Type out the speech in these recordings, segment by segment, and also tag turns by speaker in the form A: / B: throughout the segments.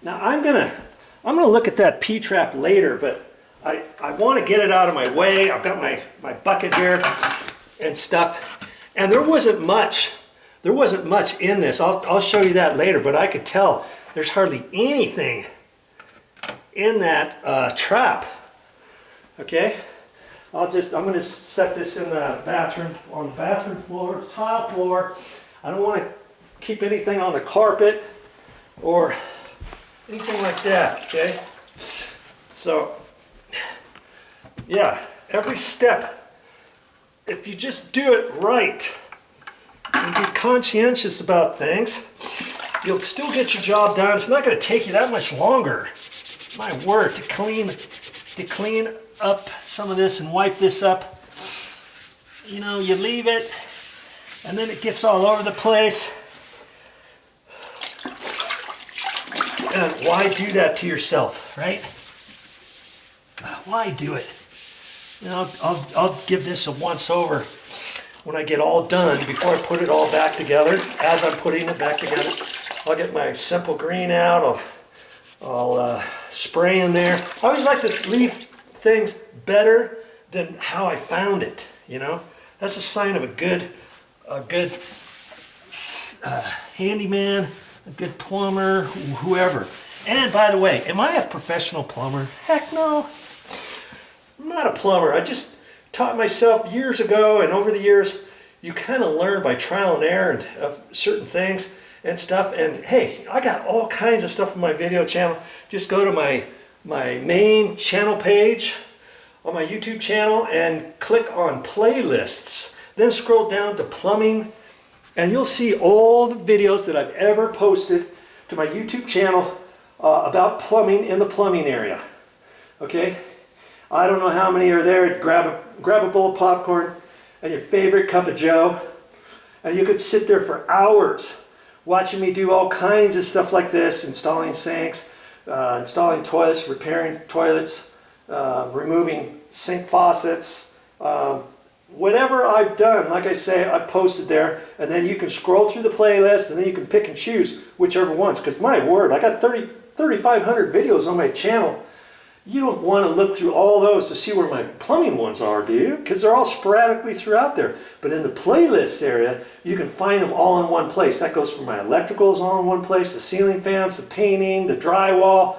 A: Now I'm gonna look at that P-trap later, but I want to get it out of my way. I've got my bucket here and stuff, and there wasn't much in this. I'll show you that later, but I could tell there's hardly anything in that trap. Okay, I'm going to set this in the bathroom, on the bathroom floor, tile floor. I don't want to keep anything on the carpet or anything like that. Okay, so yeah, every step, if you just do it right and be conscientious about things, you'll still get your job done. It's not going to take you that much longer, my word, to clean up some of this and wipe this up. You know, you leave it and then it gets all over the place. And why do that to yourself, right? Why do it? You know, I'll give this a once over when I get all done, before I put it all back together. As I'm putting it back together, I'll get my simple green out. I'll spray in there. I always like to leave things better than how I found it. You know, that's a sign of a good handyman, a good plumber, whoever. And by the way, am I a professional plumber? Heck no. I'm not a plumber. I just taught myself years ago, and over the years, you kind of learn by trial and error of certain things and stuff. And hey, I got all kinds of stuff on my video channel. Just go to my main channel page on my YouTube channel and click on playlists. Then scroll down to plumbing, and you'll see all the videos that I've ever posted to my YouTube channel about plumbing in the plumbing area. Okay? I don't know how many are there. Grab a bowl of popcorn and your favorite cup of Joe, and you could sit there for hours watching me do all kinds of stuff like this, installing sinks, installing toilets, repairing toilets, removing sink faucets, whatever I've done. Like I say, I've posted there, and then you can scroll through the playlist, and then you can pick and choose whichever ones, because my word, I got 3,500 videos on my channel. You don't want to look through all those to see where my plumbing ones are, do you? Because they're all sporadically throughout there. But in the playlist area, you can find them all in one place. That goes for my electricals all in one place, the ceiling fans, the painting, the drywall.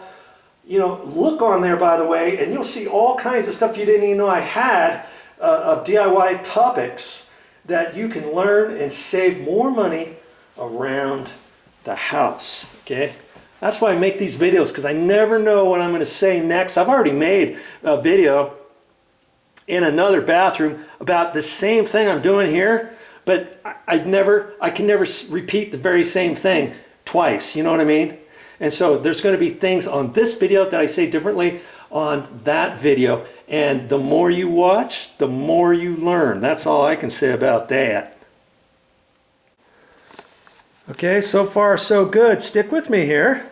A: You know, look on there, by the way, and you'll see all kinds of stuff you didn't even know I had of DIY topics that you can learn and save more money around the house, okay? That's why I make these videos, because I never know what I'm going to say next. I've already made a video in another bathroom about the same thing I'm doing here, but I can never repeat the very same thing twice, you know what I mean? And so there's going to be things on this video that I say differently on that video, and the more you watch, the more you learn. That's all I can say about that. Okay, so far so good. Stick with me here.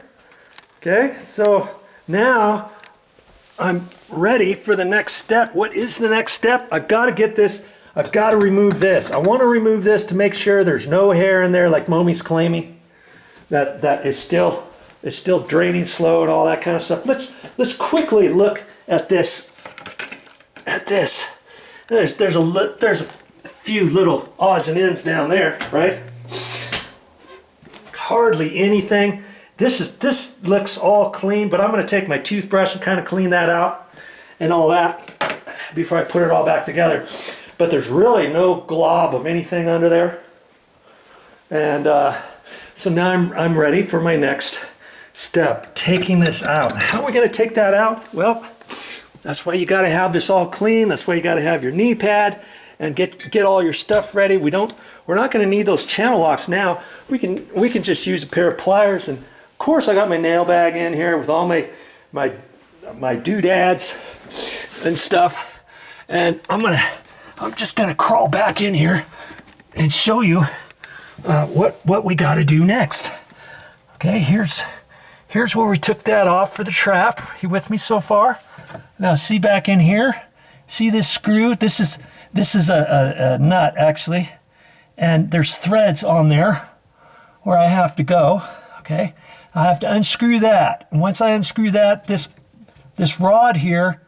A: Okay, so now I'm ready for the next step. What is the next step? I've got to get this, I've got to remove this. I want to remove this to make sure there's no hair in there like Momi's claiming. That is still draining slow and all that kind of stuff. Let's quickly look at this. There's a few little odds and ends down there, right? Hardly anything. This looks all clean, but I'm going to take my toothbrush and kind of clean that out and all that before I put it all back together. But there's really no glob of anything under there. And so now I'm ready for my next step, taking this out. How are we going to take that out? Well, that's why you got to have this all clean. That's why you got to have your knee pad and get all your stuff ready. We're not going to need those channel locks now. We can just use a pair of pliers, and of course I got my nail bag in here with all my doodads and stuff. And I'm just gonna crawl back in here and show you what we got to do next. Okay, here's where we took that off for the trap. You with me so far? Now see back in here. See this screw? This is a nut actually, and there's threads on there where I have to go. okay? I have to unscrew that. And once I unscrew that, this rod here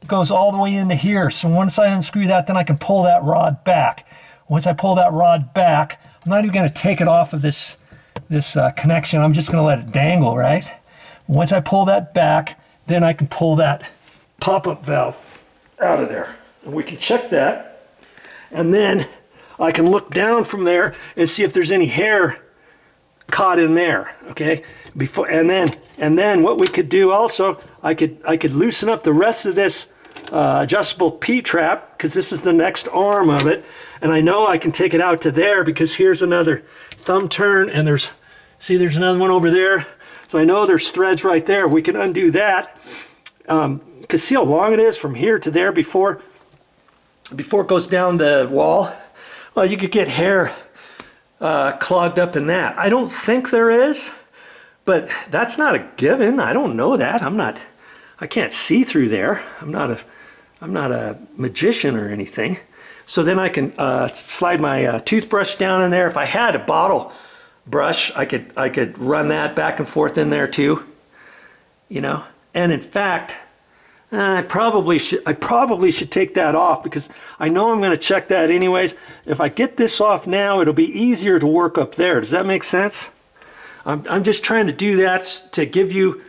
A: goes all the way into here. So once I unscrew that, then I can pull that rod back. Once I pull that rod back, I'm not even going to take it off of this connection. I'm just going to let it dangle, right? Once I pull that back, then I can pull that pop-up valve out of there. And we can check that. And then I can look down from there and see if there's any hair caught in there, okay? And then what we could do also, I could loosen up the rest of this adjustable P-trap, because this is the next arm of it, and I know I can take it out to there because here's another thumb turn, and there's another one over there, so I know there's threads right there. We can undo that, because see how long it is from here to there before it goes down the wall. Well, you could get hair clogged up in that. I don't think there is, but that's not a given. I don't know that. I can't see through there. I'm not a magician or anything. So then I can slide my toothbrush down in there. If I had a bottle brush, I could run that back and forth in there too, you know. And in fact, I probably should take that off, because I know I'm going to check that anyways. If I get this off now, it'll be easier to work up there. Does that make sense? I'm just trying to do that to give you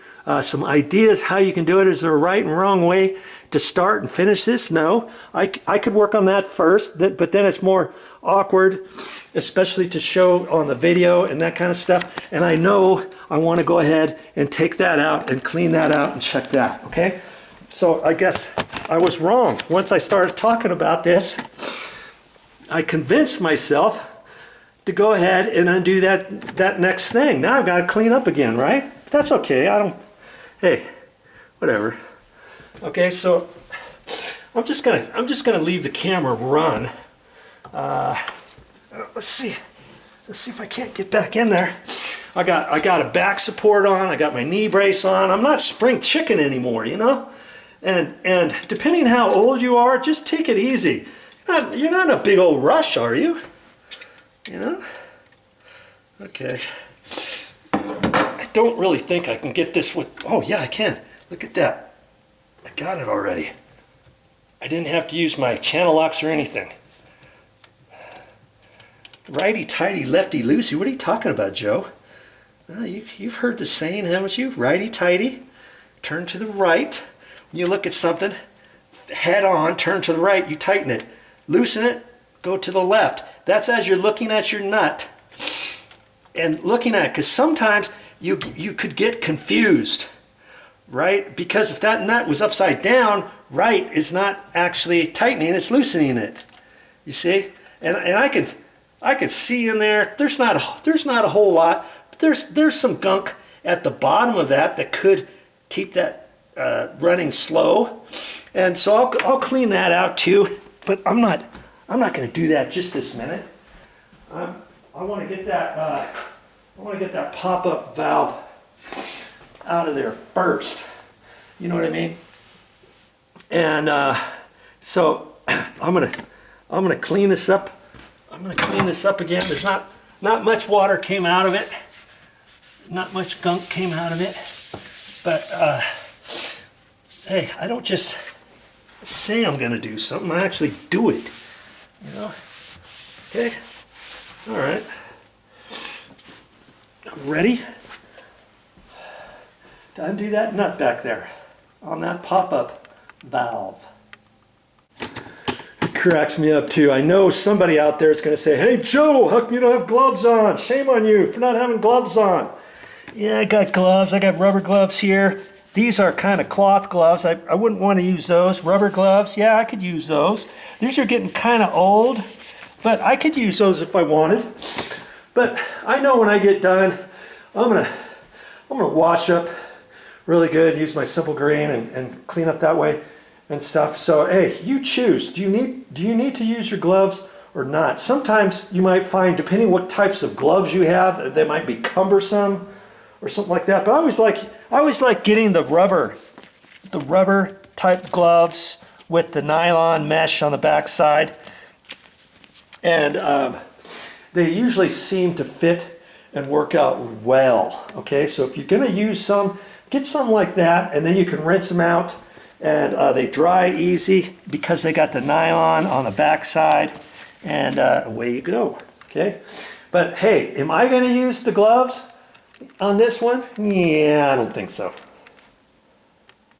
A: some ideas how you can do it. Is there a right and wrong way to start and finish this? No. I could work on that first, but then it's more awkward, especially to show on the video and that kind of stuff. And I know I want to go ahead and take that out and clean that out and check that, okay? So I guess I was wrong. Once I started talking about this, I convinced myself to go ahead and undo that next thing. Now I've got to clean up again, right? That's okay. Hey, whatever. Okay, so I'm just gonna leave the camera run. Let's see if I can't get back in there. I got a back support on. I got my knee brace on. I'm not spring chicken anymore, you know. And depending how old you are, just take it easy. You're not in a big old rush, are you? You know? Okay. I don't really think I can get this with... Oh, yeah, I can. Look at that. I got it already. I didn't have to use my channel locks or anything. Righty-tighty, lefty-loosey. What are you talking about, Joe? You've heard the saying, haven't you? Righty-tighty, turn to the right. When you look at something, head on, turn to the right, you tighten it. Loosen it, go to the left. That's as you're looking at your nut and looking at it, because sometimes you could get confused, right? Because if that nut was upside down, right is not actually tightening, it's loosening it. You see? And I can see in there, there's not a whole lot, but there's some gunk at the bottom of that could keep that running slow. And so I'll clean that out too, but I'm not going to do that just this minute. I want to get that pop-up valve out of there first. You know what I mean? And so I'm gonna clean this up. I'm gonna clean this up again. There's not much water came out of it. Not much gunk came out of it. But hey, I don't just say I'm gonna do something. I actually do it. You know? Okay. All right. I'm ready to undo that nut back there on that pop-up valve. It cracks me up too. I know somebody out there is going to say, "Hey Joe, how come you don't have gloves on? Shame on you for not having gloves on." Yeah, I got gloves. I got rubber gloves here. These are kind of cloth gloves. I wouldn't want to use those. Rubber gloves, yeah, I could use those. These are getting kind of old, but I could use those if I wanted. But I know when I get done, I'm gonna wash up really good, use my Simple Green and clean up that way and stuff. So hey, you choose. Do you need to use your gloves or not? Sometimes you might find, depending what types of gloves you have, they might be cumbersome or something like that. But I always like getting the rubber type gloves with the nylon mesh on the back side. And they usually seem to fit and work out well. Okay, so if you're going to use some, get some like that, and then you can rinse them out, and they dry easy because they got the nylon on the back side, and away you go. Okay, but hey, am I going to use the gloves on this one? Yeah, I don't think so.